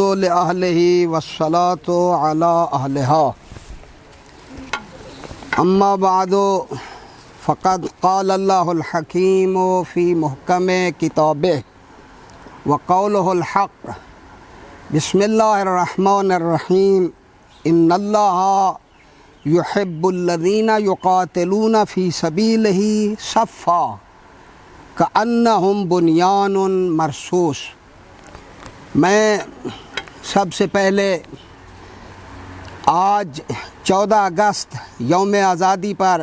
لأهله والصلاة على أهلها. أما بعد فقد قال الله الحكيم في محكم كتابه وقوله الحق. بسم الله الرحمن الرحيم. إن الله يحب الذين يقاتلون في سبيله صفا كأنهم بنيان مرصوص. میں سب سے پہلے آج 14 اگست یوم آزادی پر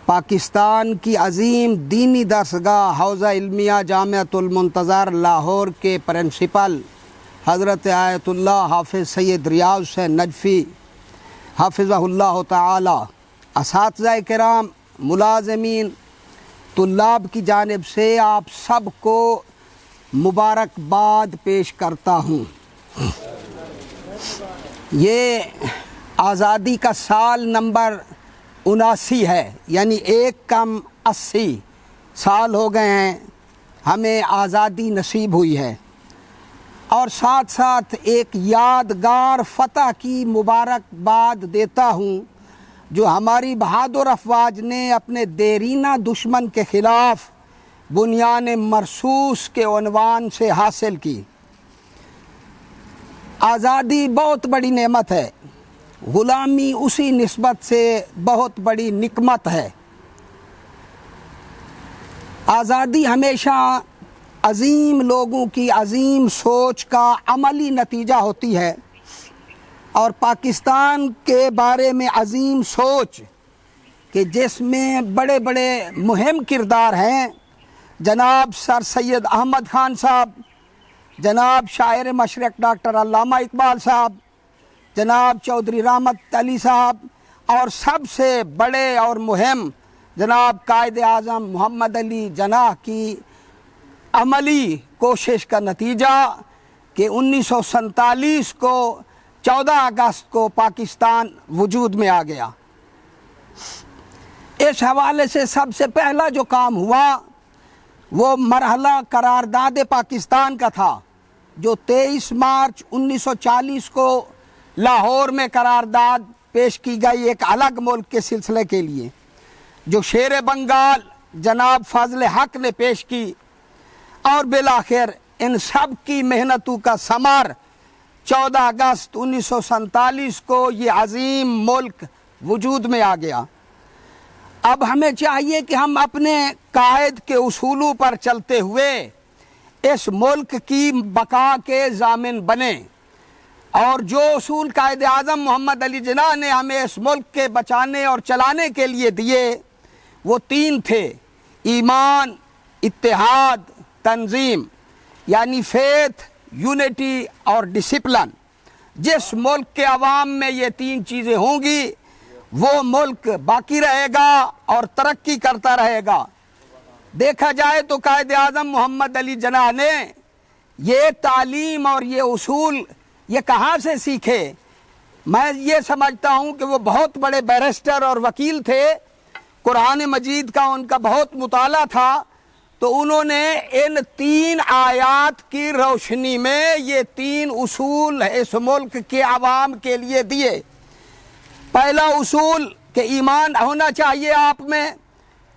پاکستان کی عظیم دینی درسگاہ حوزہ علمیہ جامعۃ المنتظر لاہور کے پرنسپل حضرت آیت اللہ حافظ سید ریاض حسین نجفی حافظہ اللہ تعالی، اساتذہ کرام، ملازمین، طلاب کی جانب سے آپ سب کو مبارکباد پیش کرتا ہوں۔ یہ آزادی کا سال نمبر 79 ہے، یعنی 1+80 سال ہو گئے ہیں ہمیں آزادی نصیب ہوئی ہے، اور ساتھ ساتھ ایک یادگار فتح کی مبارکباد دیتا ہوں جو ہماری بہادر افواج نے اپنے دیرینہ دشمن کے خلاف بنیان مرصوص کے عنوان سے حاصل کی۔ آزادی بہت بڑی نعمت ہے، غلامی اسی نسبت سے بہت بڑی نقمت ہے۔ آزادی ہمیشہ عظیم لوگوں کی عظیم سوچ کا عملی نتیجہ ہوتی ہے، اور پاکستان کے بارے میں عظیم سوچ کہ جس میں بڑے بڑے مہم کردار ہیں، جناب سر سید احمد خان صاحب، جناب شاعر مشرق ڈاکٹر علامہ اقبال صاحب، جناب چودھری رحمت علی صاحب، اور سب سے بڑے اور مہم جناب قائد اعظم محمد علی جناح کی عملی کوشش کا نتیجہ کہ 1947 کو 14 اگست کو پاکستان وجود میں آ گیا۔ اس حوالے سے سب سے پہلا جو کام ہوا وہ مرحلہ قرارداد پاکستان کا تھا، جو 23 مارچ 1940 کو لاہور میں قرارداد پیش کی گئی ایک الگ ملک کے سلسلے کے لیے، جو شیر بنگال جناب فضل حق نے پیش کی، اور بالآخر ان سب کی محنتوں کا ثمر 14 اگست 1947 کو یہ عظیم ملک وجود میں آ گیا۔ اب ہمیں چاہیے کہ ہم اپنے قائد کے اصولوں پر چلتے ہوئے اس ملک کی بقا کے ضامن بنیں، اور جو اصول قائد اعظم محمد علی جناح نے ہمیں اس ملک کے بچانے اور چلانے کے لیے دیے وہ 3 تھے: ایمان، اتحاد، تنظیم، یعنی فیتھ، یونٹی اور ڈسپلن۔ جس ملک کے عوام میں یہ 3 چیزیں ہوں گی وہ ملک باقی رہے گا اور ترقی کرتا رہے گا۔ دیکھا جائے تو قائد اعظم محمد علی جناح نے یہ تعلیم اور یہ اصول یہ کہاں سے سیکھے؟ میں یہ سمجھتا ہوں کہ وہ بہت بڑے بیرسٹر اور وکیل تھے، قرآن مجید کا ان کا بہت مطالعہ تھا، تو انہوں نے ان 3 آیات کی روشنی میں یہ 3 اصول اس ملک کے عوام کے لیے دیے۔ پہلا اصول کہ ایمان ہونا چاہیے آپ میں،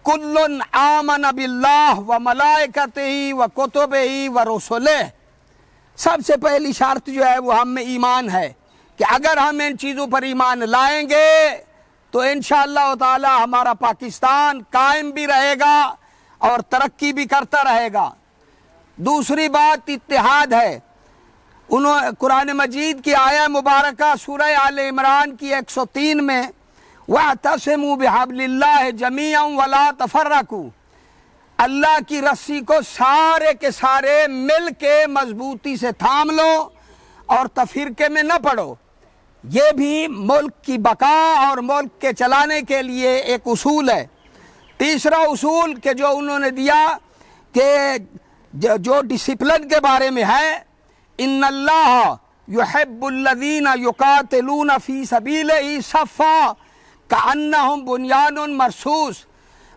کل آمن باللہ و ملائکتہ و کتبہ و رسلہ۔ سب سے پہلی شرط جو ہے وہ ہم میں ایمان ہے کہ اگر ہم ان چیزوں پر ایمان لائیں گے تو انشاءاللہ تعالی ہمارا پاکستان قائم بھی رہے گا اور ترقی بھی کرتا رہے گا۔ دوسری بات اتحاد ہے۔ قرآن مجید کی آیہ مبارکہ سورہ آل عمران کی 103 میں وَاعْتَصِمُوا بِحَبْلِ اللَّهِ جَمِيعًا وَلَا تَفَرَّقُوا، اللہ کی رسی کو سارے کے سارے مل کے مضبوطی سے تھام لو اور تفرقے میں نہ پڑو۔ یہ بھی ملک کی بقا اور ملک کے چلانے کے لیے ایک اصول ہے۔ تیسرا اصول کہ جو انہوں نے دیا کہ جو ڈسپلن کے بارے میں ہے، ان اللہ یحب الذین یقاتلون فی سبیلہ صفا کأنہم بنیان مرصوص،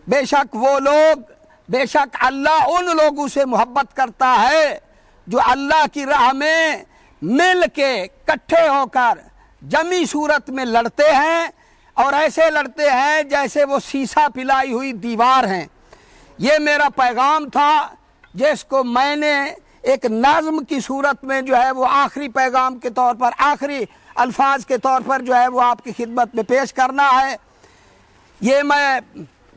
بے شک وہ لوگ، بے شک اللہ ان لوگوں سے محبت کرتا ہے جو اللہ کی راہ میں مل کے اکٹھے ہو کر جمی صورت میں لڑتے ہیں اور ایسے لڑتے ہیں جیسے وہ سیسا پلائی ہوئی دیوار ہیں۔ یہ میرا پیغام تھا جس کو میں نے ایک نظم کی صورت میں جو ہے وہ آخری پیغام کے طور پر، آخری الفاظ کے طور پر جو ہے وہ آپ کی خدمت میں پیش کرنا ہے۔ یہ میں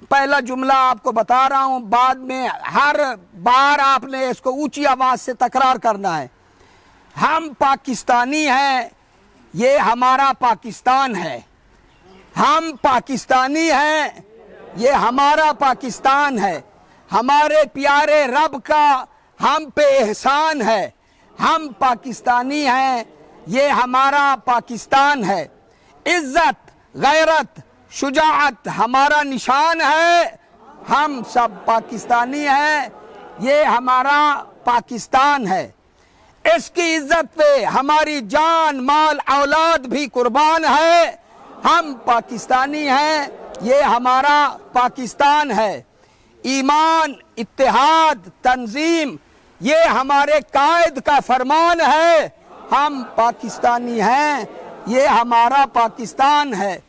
پہلا جملہ آپ کو بتا رہا ہوں، بعد میں ہر بار آپ نے اس کو اونچی آواز سے تکرار کرنا ہے۔ ہم پاکستانی ہیں، یہ ہمارا پاکستان ہے۔ ہم پاکستانی ہیں، یہ ہمارا پاکستان ہے۔ ہمارے پیارے رب کا ہم پہ احسان ہے۔ ہم پاکستانی ہیں، یہ ہمارا پاکستان ہے۔ عزت، غیرت، شجاعت ہمارا نشان ہے۔ ہم سب پاکستانی ہیں، یہ ہمارا پاکستان ہے۔ اس کی عزت پہ ہماری جان، مال، اولاد بھی قربان ہے۔ ہم پاکستانی ہیں، یہ ہمارا پاکستان ہے۔ ایمان، اتحاد، تنظیم، یہ ہمارے قائد کا فرمان ہے۔ ہم پاکستانی ہیں، یہ ہمارا پاکستان ہے۔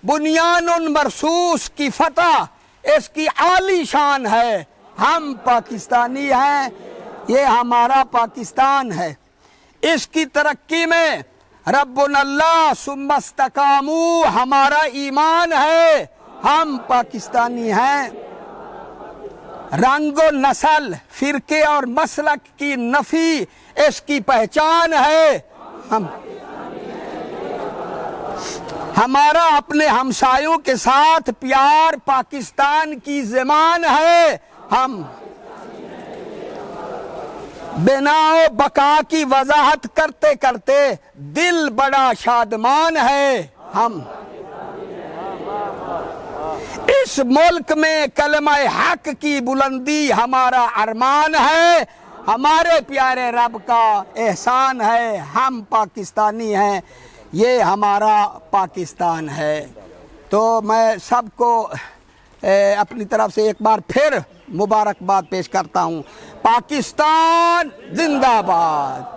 بنیان مرصوص کی فتح اس کی عالی شان ہے۔ ہم پاکستانی ہیں، یہ ہمارا پاکستان ہے۔ اس کی ترقی میں ربنا اللہ ثم استقاموا ہمارا ایمان ہے۔ ہم پاکستانی ہیں۔ رنگ و نسل، فرقے اور مسلک کی نفی اس کی پہچان ہے۔ ہمارا اپنے ہمسایوں کے ساتھ پیار پاکستان کی زبان ہے۔ ہم بنا و بقا کی وضاحت کرتے کرتے دل بڑا شادمان ہے۔ ہم اس ملک میں کلمہ حق کی بلندی ہمارا ارمان ہے۔ ہمارے پیارے رب کا احسان ہے۔ ہم پاکستانی ہیں، یہ ہمارا پاکستان ہے۔ تو میں سب کو اپنی طرف سے ایک بار پھر مبارکباد پیش کرتا ہوں۔ پاکستان زندہ باد۔